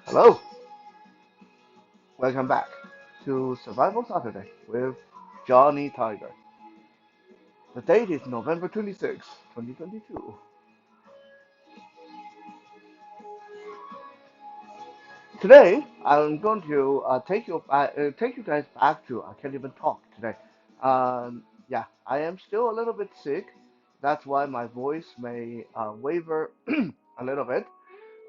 Hello, welcome back to Survival Saturday with Johnny Tiger. The date is November 26, 2022. Today, I'm going to take you guys back to I can't even talk today. Yeah, I am still a little bit sick. That's why my voice may waver a little bit.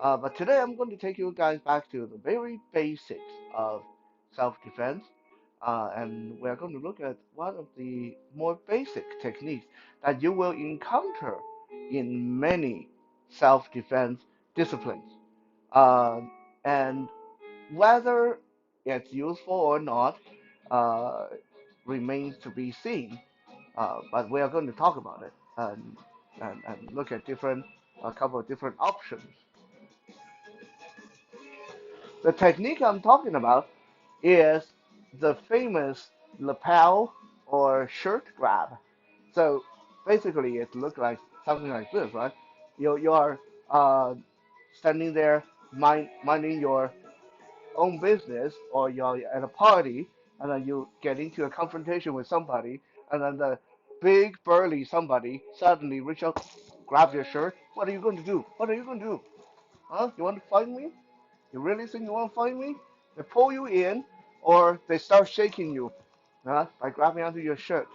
But today I'm going to take you guys back to the very basics of self-defense, and we're going to look at one of the more basic techniques that you will encounter in many self-defense disciplines. Uh, and whether it's useful or not uh, remains to be seen. But we are going to talk about it and look at a couple of different options. The technique I'm talking about is the famous lapel or shirt grab. So basically, it looks like something like this, right? You are standing there minding your own business, or you're at a party, and then you get into a confrontation with somebody, and then the big burly somebody suddenly reach out, grab your shirt. What are you going to do? What are you going to do? Huh? You want to fight me? You really think you want to fight me? They pull you in, or they start shaking you, by grabbing onto your shirt,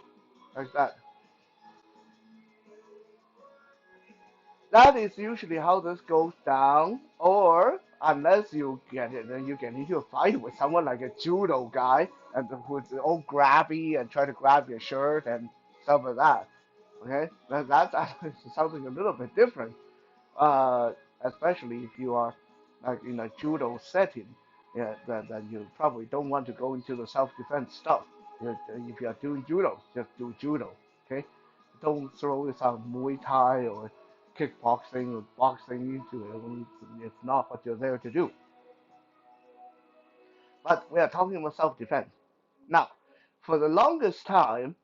like that. That is usually how this goes down, or unless you get it, then you get into a fight with someone like a judo guy, and who's all grabby and try to grab your shirt and stuff like that. Okay, that's something a little bit different. uh, Especially if you are like in a judo setting, yeah, that you probably don't want to go into the self-defense stuff. If you are doing judo, just do judo, okay? Don't throw this out Muay Thai or kickboxing or boxing into it. It's not what you're there to do. But we are talking about self-defense. Now, for the longest time,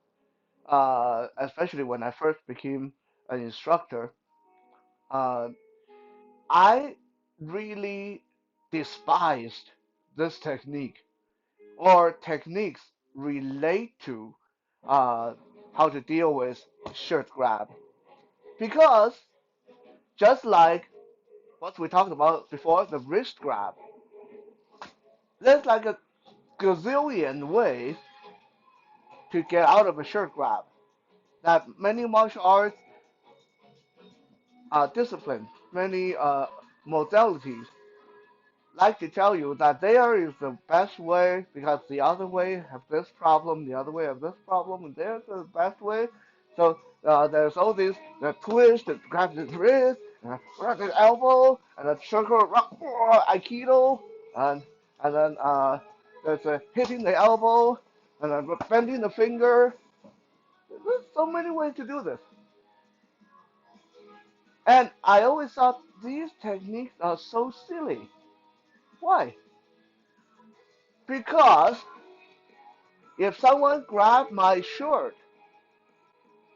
especially when I first became an instructor, uh, I really despised this technique or techniques relate to uh, how to deal with shirt grab, because just like what we talked about before, the wrist grab, there's like a gazillion ways to get out of a shirt grab that many martial arts disciplines, many modalities like to tell you that there is the best way because the other way have this problem, the other way have this problem, and there's the best way. So there's all these the twist, that grab the wrist, grab the elbow, and a circle rock, aikido, and and then there's hitting the elbow, and then bending the finger. There's so many ways to do this, and I always thought these techniques are so silly. Why? Because if someone grab my shirt,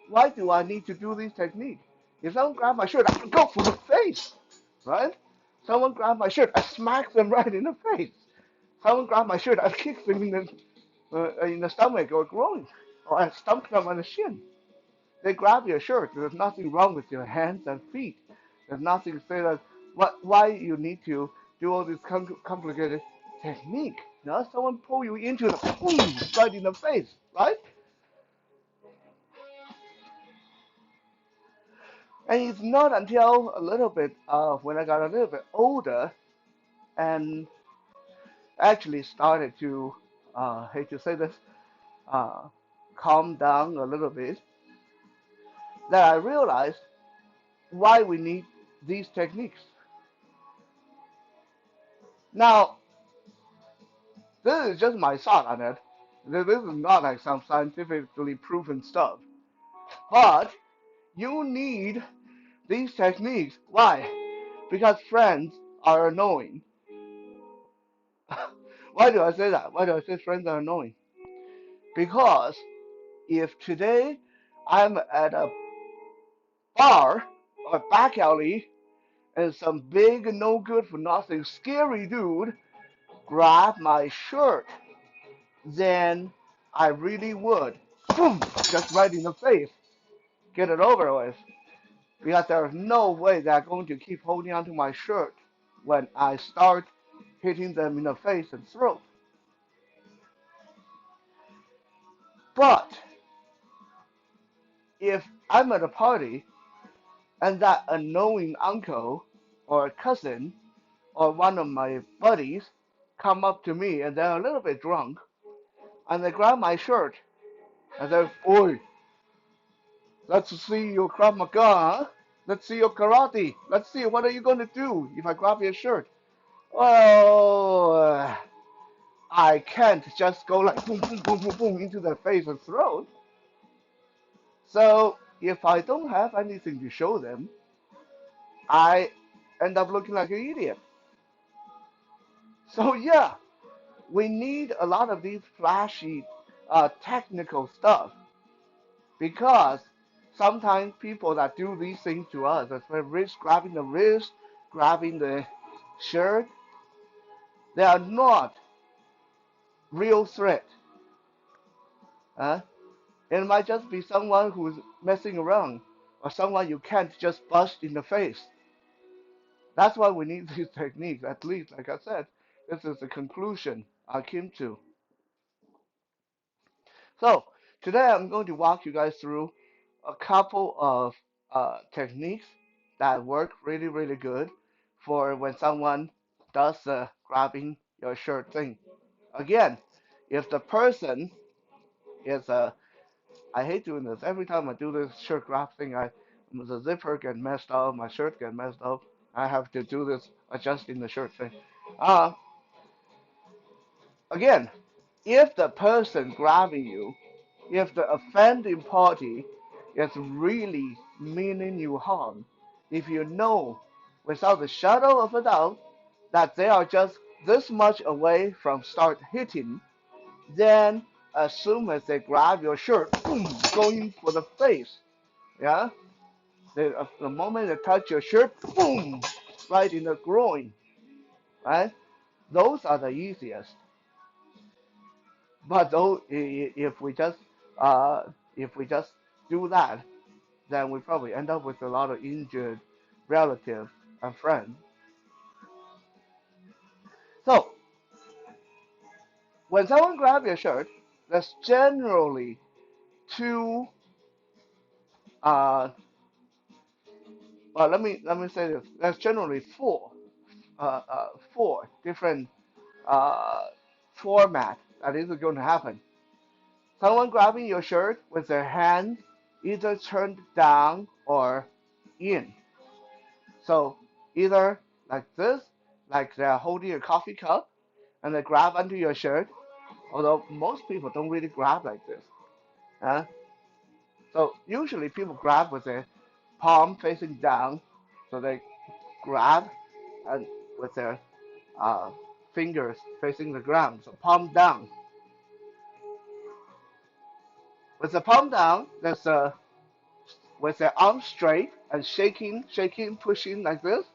why do I need to do this technique? If someone grab my shirt, I go for the face, right? Someone grab my shirt, I smack them right in the face. Someone grab my shirt, I kick them in the stomach or groin, or I stomp them on the shin. They grab your shirt. There's nothing wrong with your hands and feet. There's nothing to say that why you need to do all this complicated technique. You know, someone pull you into the boom, right in the face, right? And it's not until a little bit when I got a little bit older and actually started to, hate to say this, uh, calm down a little bit, that I realized why we need these techniques. Now, this is just my thought on it. This is not like some scientifically proven stuff. But you need these techniques. Why? Because friends are annoying. Why do I say that? Why do I say friends are annoying? Because if today I'm at a bar or back alley and some big no good for nothing scary dude grab my shirt, then I really would, boom, just right in the face, get it over with. Because there's no way they're going to keep holding onto my shirt when I start hitting them in the face and throat. But if I'm at a party and that annoying uncle or cousin or one of my buddies come up to me and they're a little bit drunk and they grab my shirt and say, "Oi, let's see your Krav Maga, huh? Let's see your karate. Let's see what are you going to do if I grab your shirt." Well, I can't just go like boom, boom, boom, boom, boom into their face and throat. So if I don't have anything to show them, I end up looking like an idiot. So yeah, we need a lot of these flashy, technical stuff because sometimes people that do these things to us, as well wrist grabbing the wrist, grabbing the shirt, they are not real threat. Uh, it might just be someone who's messing around or someone you can't just bust in the face. That's why we need these techniques. At least, like I said, this is the conclusion I came to. So today I'm going to walk you guys through a couple of techniques that work really, really good for when someone does the grabbing your shirt thing. Again, if the person is I hate doing this. Every time I do this shirt grab thing, the zipper get messed up, my shirt get messed up. I have to do this adjusting the shirt thing. Uh, Again, if the person grabbing you, if the offending party is really meaning you harm, if you know without a shadow of a doubt that they are just this much away from start hitting, then as soon as they grab your shirt, boom, going for the face, yeah, the moment they touch your shirt, boom, right in the groin, right? Those are the easiest. But though, uh, if we just do that, then we probably end up with a lot of injured relatives and friends. So when someone grabs your shirt, there's generally two. Uh, well, let me say this. There's generally four different uh, format that is going to happen. Someone grabbing your shirt with their hand either turned down or in. So either like this, like they're holding a coffee cup and they grab onto your shirt, although most people don't really grab like this. Uh, so usually people grab with their palm facing down, so they grab and with their uh, fingers facing the ground, so palm down. With the palm down, there's a with their arms straight and shaking, shaking, pushing like this,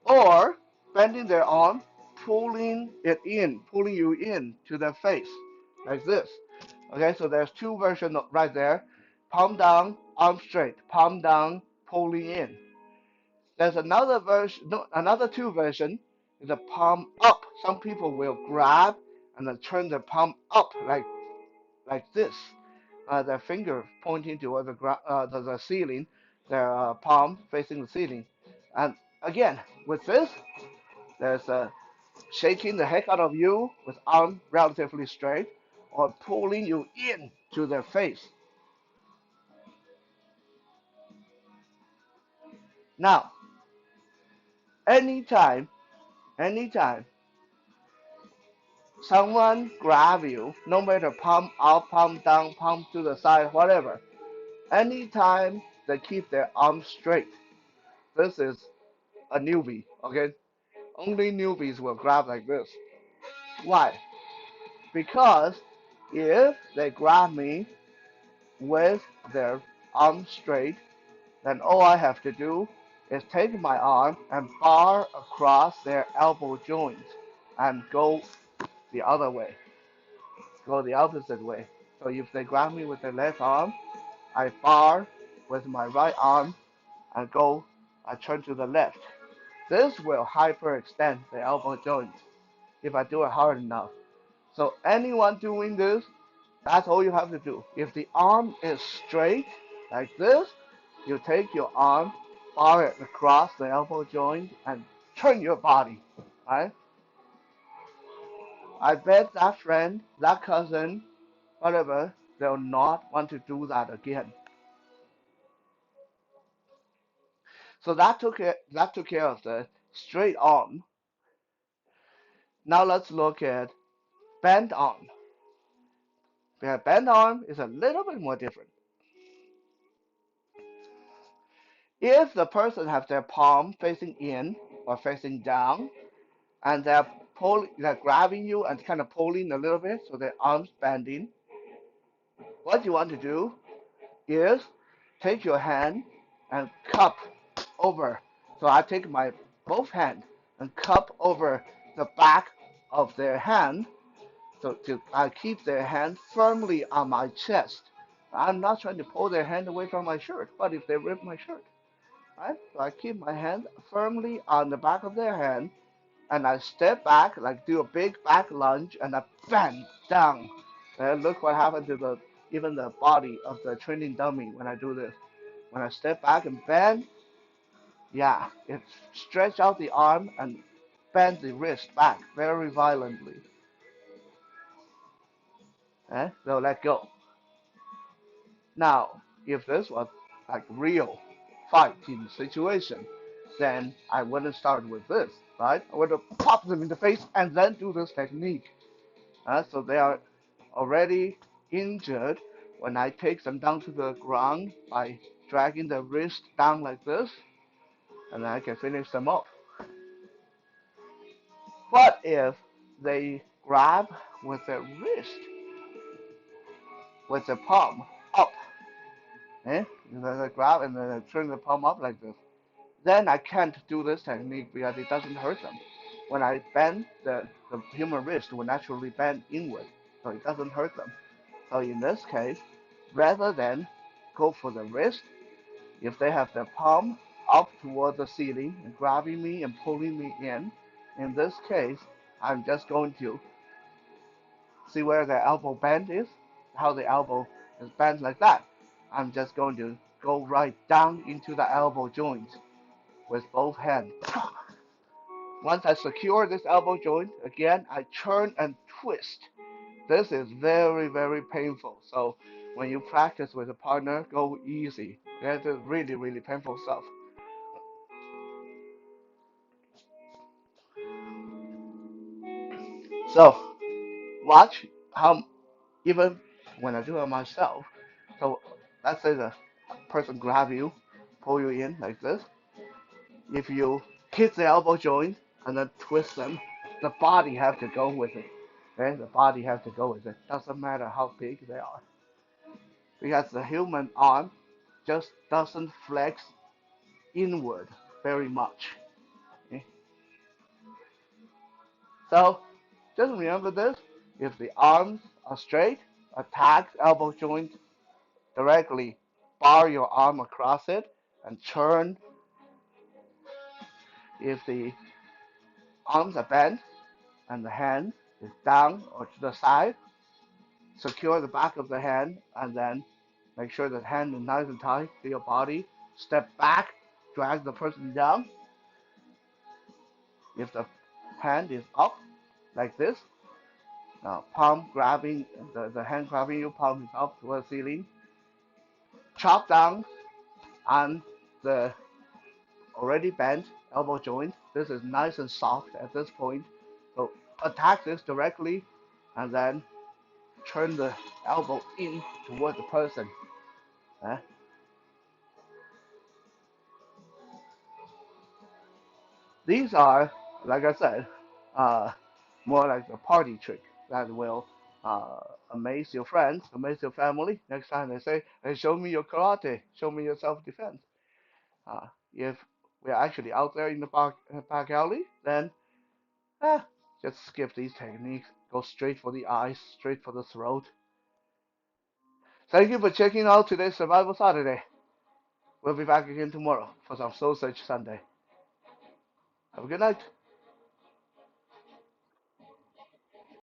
or bending their arm, pulling it in, pulling you in to their face, like this. Okay, so there's two versions right there. Palm down, arm straight. Palm down, pulling in. There's another version, no, another two version is a palm up. Some people will grab and then turn their palm up like this. Their finger pointing toward the ceiling, their palm facing the ceiling. And again, with this, there's shaking the heck out of you with arm relatively straight, or pulling you in to their face. Now, anytime, anytime someone grab you, no matter palm up, palm down, palm to the side, whatever, anytime they keep their arms straight, this is a newbie, okay? Only newbies will grab like this. Why? Because if they grab me with their arms straight, then all I have to do is take my arm and bar across their elbow joint and the other way, go the opposite way. So if they grab me with their left arm, I bar with my right arm and I turn to the left. This will hyperextend the elbow joint if I do it hard enough. So anyone doing this, that's all you have to do. If the arm is straight like this, you take your arm, bar it across the elbow joint, and turn your body. Right? I bet that friend, that cousin, whatever, they'll not want to do that again. So that took care of the straight arm. Now let's look at bent arm. The bent arm is a little bit more different. If the person has their palm facing in or facing down, and they're grabbing you and kind of pulling a little bit, so their arms bending, what you want to do is take your hand and cup over. So I take my both hands and cup over the back of their hand, so I keep their hand firmly on my chest. I'm not trying to pull their hand away from my shirt, but if they rip my shirt, right? So I keep my hand firmly on the back of their hand, and I step back, like do a big back lunge, and I bend down. And look what happened to even the body of the training dummy when I do this. When I step back and bend, yeah, it stretch out the arm and bend the wrist back very violently. So let go. Now, if this was like real fighting situation, then I wouldn't start with this, right? I would have popped them in the face and then do this technique. So they are already injured when I take them down to the ground by dragging the wrist down like this, and I can finish them off. What if they grab with their wrist, with the palm up? They grab and then they turn the palm up like this. Then I can't do this technique because it doesn't hurt them. When I bend, the human wrist will naturally bend inward, so it doesn't hurt them. So in this case, rather than go for the wrist, if they have their palm up toward the ceiling and grabbing me and pulling me in this case, I'm just going to see where the elbow bend is, how the elbow is bent like that. I'm just going to go right down into the elbow joint with both hands. Once I secure this elbow joint, again, I turn and twist. This is very, very painful. So when you practice with a partner, go easy. That is really, really painful stuff. So watch how even when I do it myself. So let's say the person grab you, pull you in like this. If you hit the elbow joint and then twist them, the body have to go with it. Okay? The body have to go with it. Doesn't matter how big they are. Because the human arm just doesn't flex inward very much. Okay? So just remember this. If the arms are straight, attack elbow joint directly. Bar your arm across it and turn. If the arms are bent and the hand is down or to the side, secure the back of the hand and then make sure the hand is nice and tight to your body. Step back, drag the person down. If the hand is up like this, palm grabbing, the hand grabbing you, palm is up towards the ceiling. Chop down on the already bent elbow joint. This is nice and soft at this point. So attack this directly and then turn the elbow in toward the person. Uh, these are, like I said, uh, more like a party trick that will amaze your friends, amaze your family. Next time they say, hey, show me your karate, show me your self-defense. If we're actually out there in the back alley, then ah, just skip these techniques. Go straight for the eyes, straight for the throat. Thank you for checking out today's Survival Saturday. We'll be back again tomorrow for some Soul Search Sunday. Have a good night.